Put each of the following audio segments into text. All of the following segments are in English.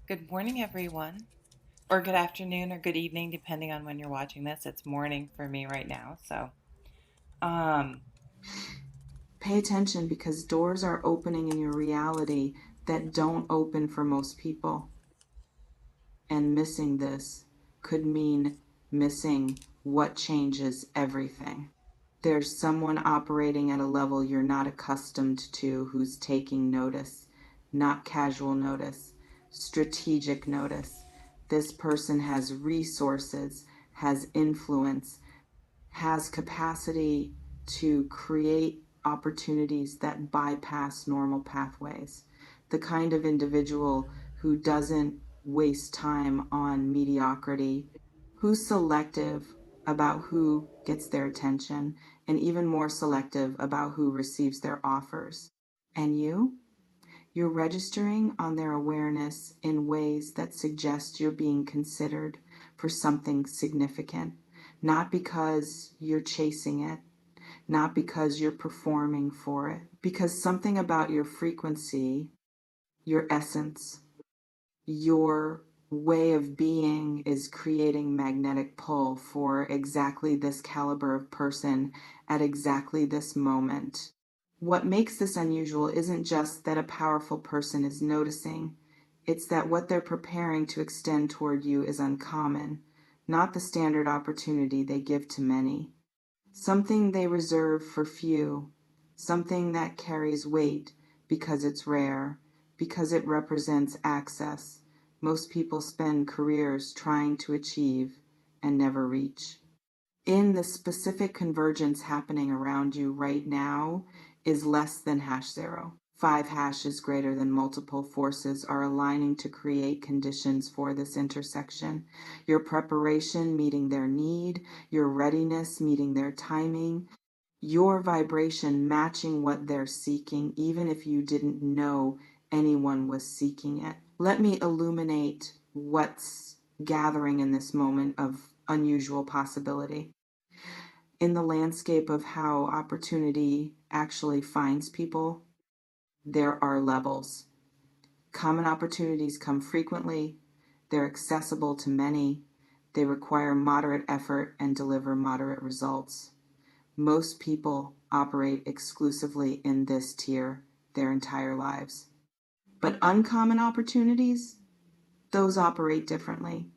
Good morning, everyone, or good afternoon, or good evening, depending on when you're watching this. It's morning for me right now. Um, Pay attention because doors are opening in your reality that don't open for most people. And missing this could mean missing what changes everything. There's someone operating at a level you're not accustomed to who's taking notice, not casual notice, strategic notice. This person has resources, has influence, has capacity to create opportunities that bypass normal pathways. The kind of individual who doesn't waste time on mediocrity, who's selective about who gets their attention, and even more selective about who receives their offers. And you're registering on their awareness in ways that suggest you're being considered for something significant, not because you're chasing it, not because you're performing for it, because something about your frequency, your essence, your way of being is creating magnetic pull for exactly this caliber of person at exactly this moment. What makes this unusual isn't just that a powerful person is noticing, it's that what they're preparing to extend toward you is uncommon, not the standard opportunity they give to many. Something they reserve for few, something that carries weight because it's rare, because it represents access. Most people spend careers trying to achieve and never reach. In the specific convergence happening around you right now is less than hash zero. 5 hashes greater than multiple forces are aligning to create conditions for this intersection. Your preparation meeting their need, your readiness meeting their timing, your vibration matching what they're seeking, even if you didn't know anyone was seeking it. Let me illuminate what's gathering in this moment of unusual possibility. In the landscape of how opportunity actually finds people, there are levels. Common opportunities come frequently, they're accessible to many, they require moderate effort and deliver moderate results. Most people operate exclusively in this tier their entire lives. But uncommon opportunities, those operate differently.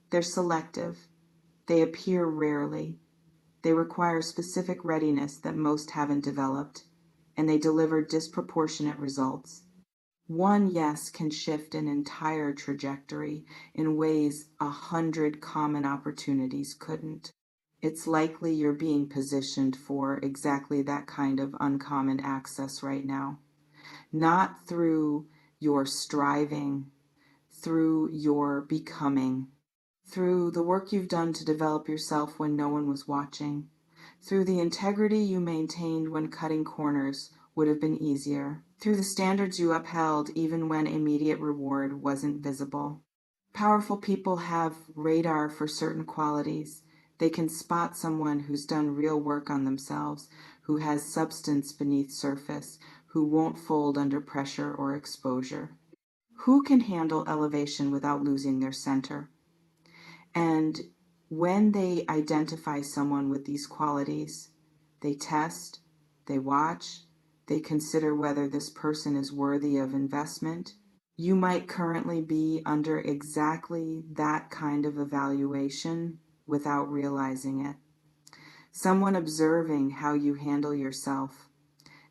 They're selective, they appear rarely, they require specific readiness that most haven't developed, and they deliver disproportionate results. One yes can shift an entire trajectory in ways 100 common opportunities couldn't. It's likely you're being positioned for exactly that kind of uncommon access right now. Not through your striving, through your becoming, through the work you've done to develop yourself when no one was watching, through the integrity you maintained when cutting corners would have been easier, through the standards you upheld even when immediate reward wasn't visible. Powerful people have radar for certain qualities. They can spot someone who's done real work on themselves, who has substance beneath surface, who won't fold under pressure or exposure. Who can handle elevation without losing their center? And when they identify someone with these qualities, they test, they watch, they consider whether this person is worthy of investment. You might currently be under exactly that kind of evaluation without realizing it. Someone observing how you handle yourself,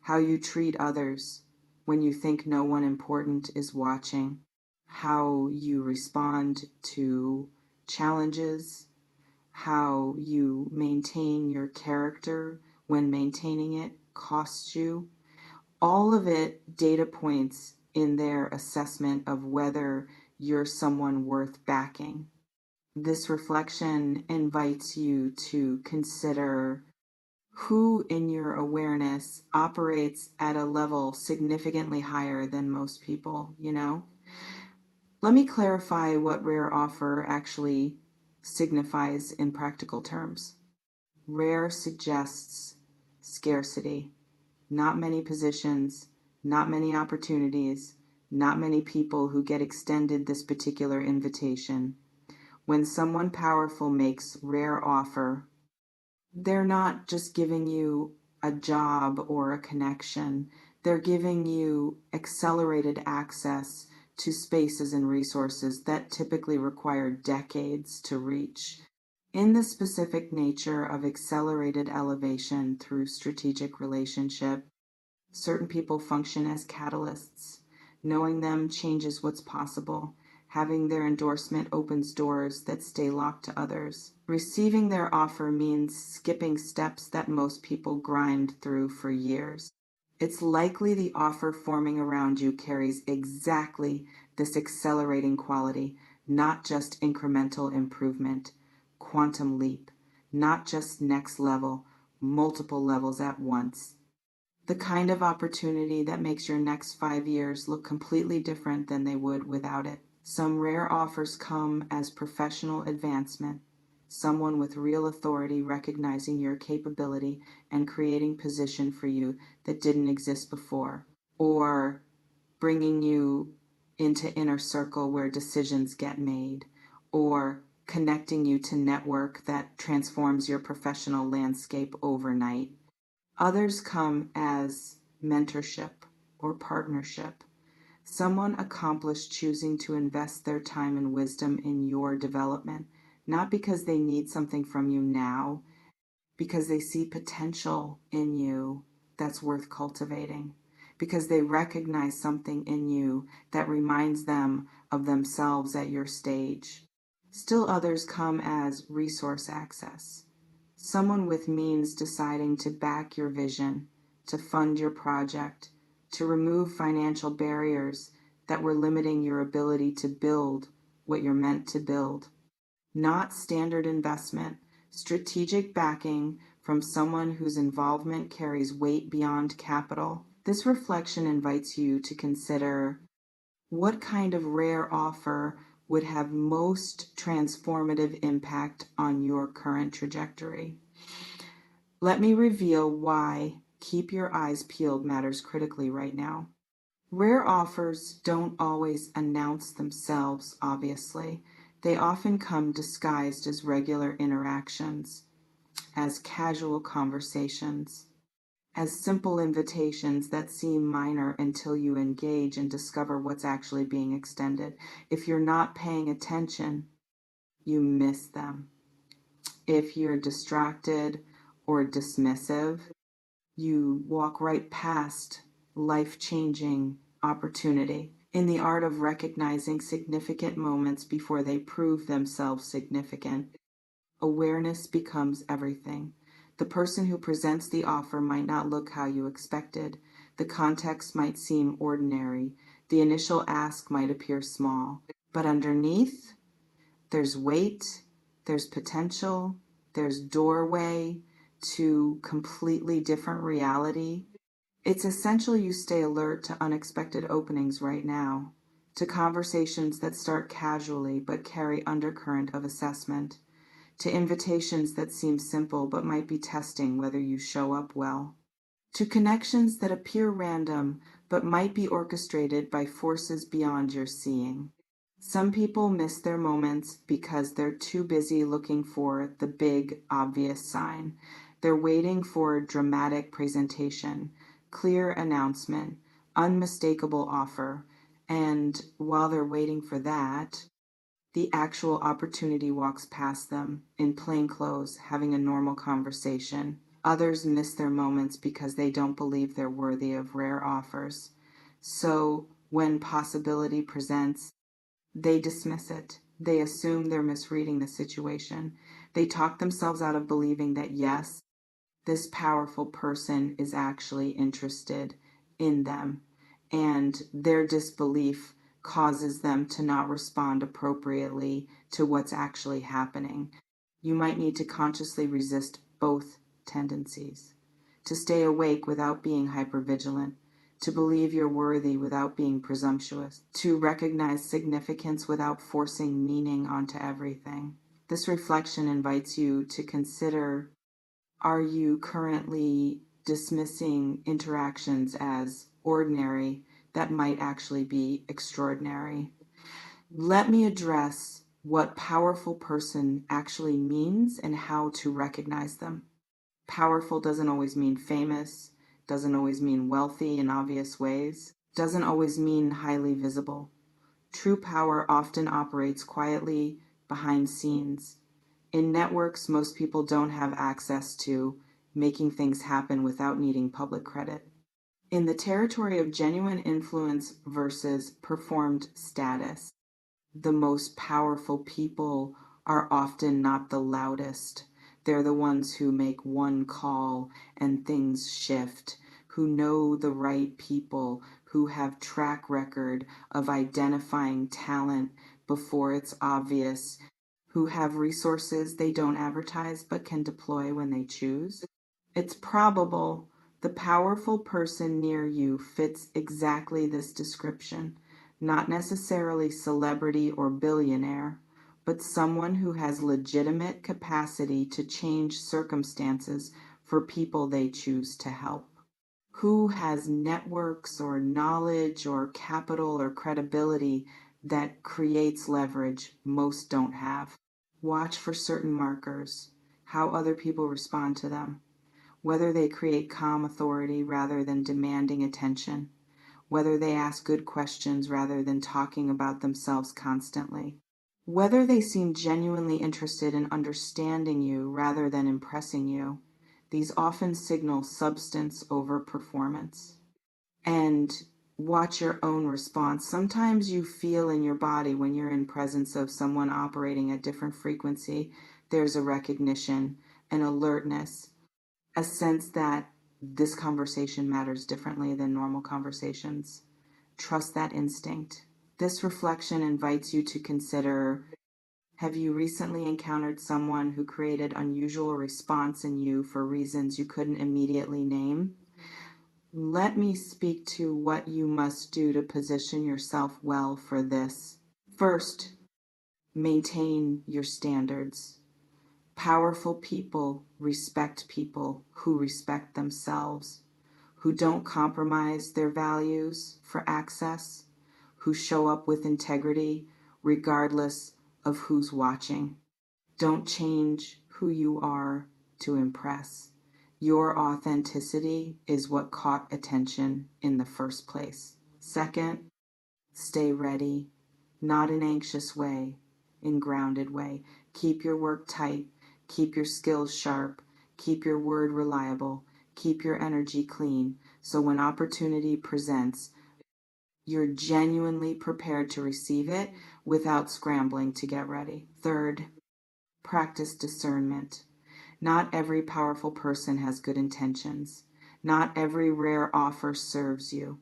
how you treat others when you think no one important is watching, how you respond to challenges, how you maintain your character when maintaining it costs you. All of it data points in their assessment of whether you're someone worth backing. This reflection invites you to consider who in your awareness operates at a level significantly higher than most people. Let me clarify what rare offer actually signifies in practical terms. Rare suggests scarcity, not many positions, not many opportunities, not many people who get extended this particular invitation. When someone powerful makes rare offer, they're not just giving you a job or a connection. They're giving you accelerated access to spaces and resources that typically require decades to reach. In the specific nature of accelerated elevation through strategic relationship, certain people function as catalysts. Knowing them changes what's possible. Having their endorsement opens doors that stay locked to others. Receiving their offer means skipping steps that most people grind through for years. It's likely the offer forming around you carries exactly this accelerating quality, not just incremental improvement, quantum leap, not just next level, multiple levels at once. The kind of opportunity that makes your next 5 years look completely different than they would without it. Some rare offers come as professional advancement, someone with real authority recognizing your capability and creating position for you that didn't exist before, or bringing you into inner circle where decisions get made, or connecting you to network that transforms your professional landscape overnight. Others come as mentorship or partnership, someone accomplished choosing to invest their time and wisdom in your development, not because they need something from you now, because they see potential in you that's worth cultivating, because they recognize something in you that reminds them of themselves at your stage. Still others come as resource access, someone with means deciding to back your vision, to fund your project, to remove financial barriers that were limiting your ability to build what you're meant to build. Not standard investment, strategic backing from someone whose involvement carries weight beyond capital. This reflection invites you to consider what kind of rare offer would have most transformative impact on your current trajectory. Let me reveal why keep your eyes peeled matters critically right now. Rare offers don't always announce themselves, obviously. They often come disguised as regular interactions, as casual conversations, as simple invitations that seem minor until you engage and discover what's actually being extended. If you're not paying attention, you miss them. If you're distracted or dismissive, you walk right past life-changing opportunity. In the art of recognizing significant moments before they prove themselves significant, awareness becomes everything. The person who presents the offer might not look how you expected. The context might seem ordinary. The initial ask might appear small. But underneath, there's weight, there's potential, there's doorway to completely different reality. It's essential you stay alert to unexpected openings right now, to conversations that start casually but carry undercurrent of assessment, to invitations that seem simple but might be testing whether you show up well, to connections that appear random but might be orchestrated by forces beyond your seeing. Some people miss their moments because they're too busy looking for the big, obvious sign. They're waiting for dramatic presentation, clear announcement, unmistakable offer, and while they're waiting for that, the actual opportunity walks past them in plain clothes, having a normal conversation. Others miss their moments because they don't believe they're worthy of rare offers. So when possibility presents, they dismiss it. They assume they're misreading the situation. They talk themselves out of believing that, yes, this powerful person is actually interested in them. And their disbelief causes them to not respond appropriately to what's actually happening. You might need to consciously resist both tendencies, to stay awake without being hypervigilant, to believe you're worthy without being presumptuous, to recognize significance without forcing meaning onto everything. This reflection invites you to consider, are you currently dismissing interactions as ordinary that might actually be extraordinary. Let me address what powerful person actually means and how to recognize them. Powerful doesn't always mean famous, doesn't always mean wealthy in obvious ways, doesn't always mean highly visible. True power often operates quietly behind scenes. In networks most people don't have access to, making things happen without needing public credit. In the territory of genuine influence versus performed status, the most powerful people are often not the loudest. They're the ones who make one call and things shift, who know the right people, who have track record of identifying talent before it's obvious, who have resources they don't advertise but can deploy when they choose. It's probable the powerful person near you fits exactly this description, not necessarily celebrity or billionaire, but someone who has legitimate capacity to change circumstances for people they choose to help. Who has networks or knowledge or capital or credibility that creates leverage most don't have. Watch for certain markers, how other people respond to them, whether they create calm authority rather than demanding attention, whether they ask good questions rather than talking about themselves constantly, whether they seem genuinely interested in understanding you rather than impressing you. These often signal substance over performance. And watch your own response. Sometimes you feel in your body when you're in presence of someone operating at different frequency, there's a recognition, an alertness, a sense that this conversation matters differently than normal conversations. Trust that instinct. This reflection invites you to consider, have you recently encountered someone who created unusual response in you for reasons you couldn't immediately name? Let me speak to what you must do to position yourself well for this. First, maintain your standards. Powerful people respect people who respect themselves, who don't compromise their values for access, who show up with integrity regardless of who's watching. Don't change who you are to impress. Your authenticity is what caught attention in the first place. Second, stay ready, not in anxious way, in grounded way. Keep your work tight, keep your skills sharp, keep your word reliable, keep your energy clean, so when opportunity presents, you're genuinely prepared to receive it without scrambling to get ready. Third, practice discernment. Not every powerful person has good intentions. Not every rare offer serves you.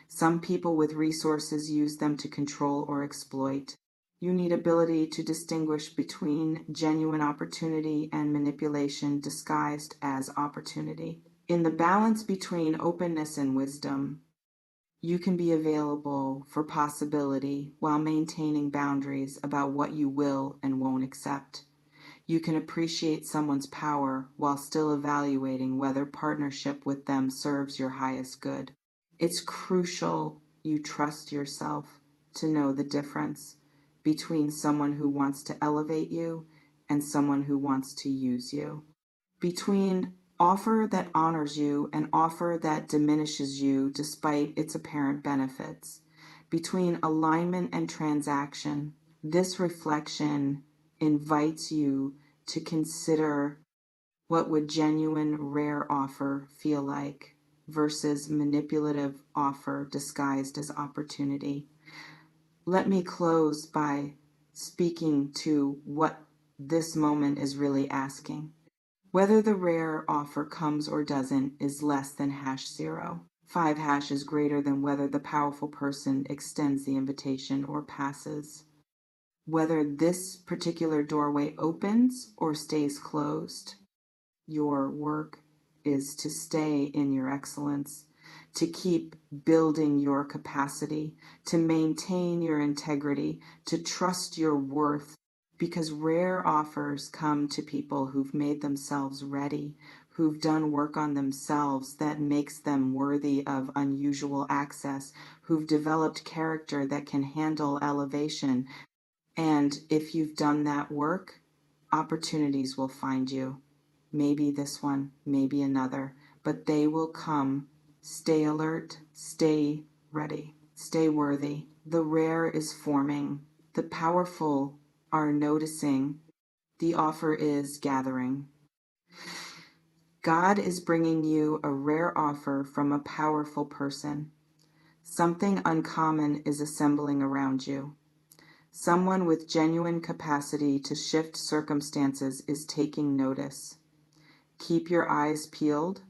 Some people with resources use them to control or exploit. You need ability to distinguish between genuine opportunity and manipulation disguised as opportunity. In the balance between openness and wisdom, you can be available for possibility while maintaining boundaries about what you will and won't accept. You can appreciate someone's power while still evaluating whether partnership with them serves your highest good. It's crucial you trust yourself to know the difference between someone who wants to elevate you and someone who wants to use you. Between offer that honors you and offer that diminishes you despite its apparent benefits. Between alignment and transaction. This reflection invites you to consider what would genuine rare offer feel like versus manipulative offer disguised as opportunity. Let me close by speaking to what this moment is really asking. Whether the rare offer comes or doesn't is less than #0. 5 hash is greater than whether the powerful person extends the invitation or passes. Whether this particular doorway opens or stays closed, your work is to stay in your excellence, to keep building your capacity, to maintain your integrity, to trust your worth, because rare offers come to people who've made themselves ready, who've done work on themselves that makes them worthy of unusual access, who've developed character that can handle elevation. And if you've done that work, opportunities will find you. Maybe this one, maybe another, but they will come. Stay alert, stay ready, stay worthy. The rare is forming, the powerful are noticing, the offer is gathering. God is bringing you a rare offer from a powerful person. Something uncommon is assembling around you. Someone with genuine capacity to shift circumstances is taking notice. Keep your eyes peeled,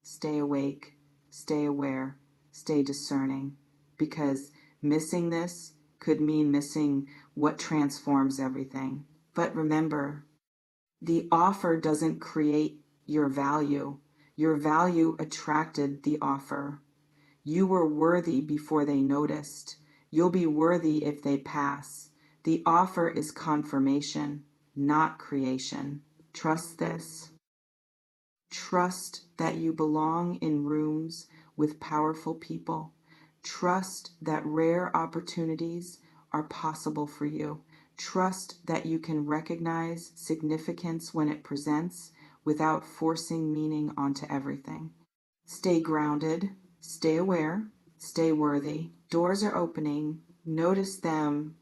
stay awake, stay aware, stay discerning, because missing this could mean missing what transforms everything. But remember, the offer doesn't create your value. Your value attracted the offer. You were worthy before they noticed. You'll be worthy if they pass. The offer is confirmation, not creation. Trust this. Trust that you belong in rooms with powerful people. Trust that rare opportunities are possible for you. Trust that you can recognize significance when it presents without forcing meaning onto everything. Stay grounded, stay aware, stay worthy. Doors are opening. Notice them,